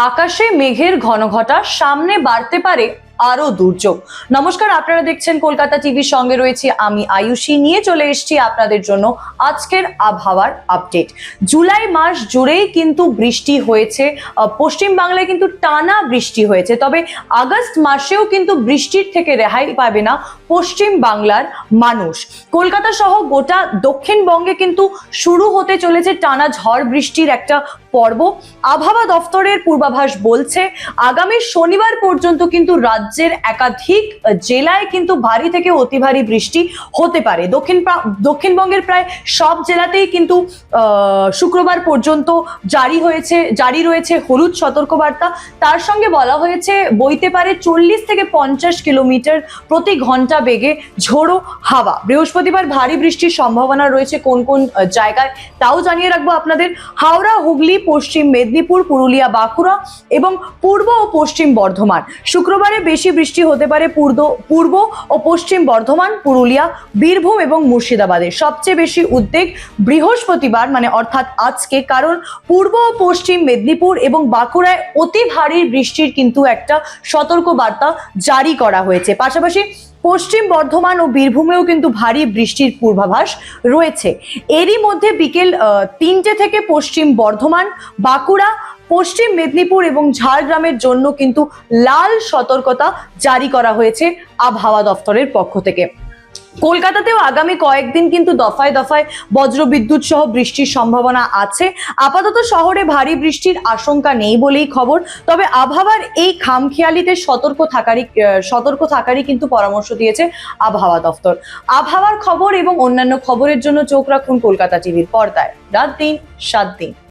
আকাশে মেঘের ঘনঘটা, সামনে বাড়তে পারে আরো দুর্যোগ। নমস্কার, আপনারা দেখছেন কলকাতা টিভির সঙ্গে রয়েছি আমি আয়ুষী। নিয়ে চলে এসেছি আপনাদের জন্য আজকের আবহাওয়ার আপডেট। জুলাই মাস জুড়েই কিন্তু বৃষ্টি হয়েছে, পশ্চিম বাংলায় কিন্তু টানা বৃষ্টি হয়েছে। তবে আগস্ট মাসেও কিন্তু বৃষ্টির থেকে রেহাই পাবে না পশ্চিম বাংলার মানুষ। কলকাতা সহ গোটা দক্ষিণবঙ্গে কিন্তু শুরু হতে চলেছে টানা ঝড় বৃষ্টির একটা পর্ব। আবহাওয়া দফতরের পূর্বাভাস বলছে আগামী শনিবার পর্যন্ত কিন্তু রাজ্যের একাধিক জেলায় কিন্তু ভারী থেকে অতি ভারী বৃষ্টি হতে পারে। দক্ষিণবঙ্গের প্রায় সব জেলাতেই কিন্তু শুক্রবার পর্যন্ত জারি রয়েছে হলুদ সতর্কবার্তা। তার সঙ্গে বলা হয়েছে বইতে পারে 40 থেকে 50 কিলোমিটার প্রতি ঘন্টা বেগে ঝোড়ো হাওয়া। বৃহস্পতিবার ভারী বৃষ্টির সম্ভাবনা রয়েছে কোন কোন জায়গায় তাও জানিয়ে রাখবো আপনাদের। হাওড়া, হুগলি, পশ্চিম মেদিনীপুর, পুরুলিয়া, বাঁকুড়া এবং পূর্ব ও পশ্চিম বর্ধমান। শুক্রবারে বেশি বৃষ্টি হতে পারে পূর্ব ও পশ্চিম বর্ধমান, পুরুলিয়া, বীরভূম এবং মুর্শিদাবাদে। সবচেয়ে বেশি উদ্বেগ বৃহস্পতিবার মানে অর্থাৎ আজকে, কারণ পূর্ব ও পশ্চিম মেদিনীপুর এবং বাঁকুড়ায় অতি ভারী বৃষ্টির কিন্তু একটা সতর্ক বার্তা জারি করা হয়েছে। পাশাপাশি পশ্চিম বর্ধমান ও বীরভূমেও কিন্তু ভারী বৃষ্টির পূর্বাভাস রয়েছে। এরই মধ্যে বিকেল 3টে থেকে পশ্চিম বর্ধমান, বাঁকুড়া, পশ্চিম মেদিনীপুর এবং ঝাড়গ্রামের জন্য কিন্তু লাল সতর্কতা জারি করা হয়েছে আবহাওয়া দফতরের পক্ষ থেকে। কলকাতাতেও আগামী কয়েকদিন কিন্তু দফায় দফায় বজ্রবিদ্যুৎ সহ বৃষ্টির সম্ভাবনা আছে। আপাতত শহরে ভারী বৃষ্টির আশঙ্কা নেই বলেই খবর। তবে আবহাওয়ার এই খামখেয়ালিতে সতর্ক থাকারই কিন্তু পরামর্শ দিয়েছে আবহাওয়া দফতর। আবহাওয়ার খবর এবং অন্যান্য খবরের জন্য চোখ রাখুন কলকাতা টিভির পর্দায়, রাত দিন 7 দিন।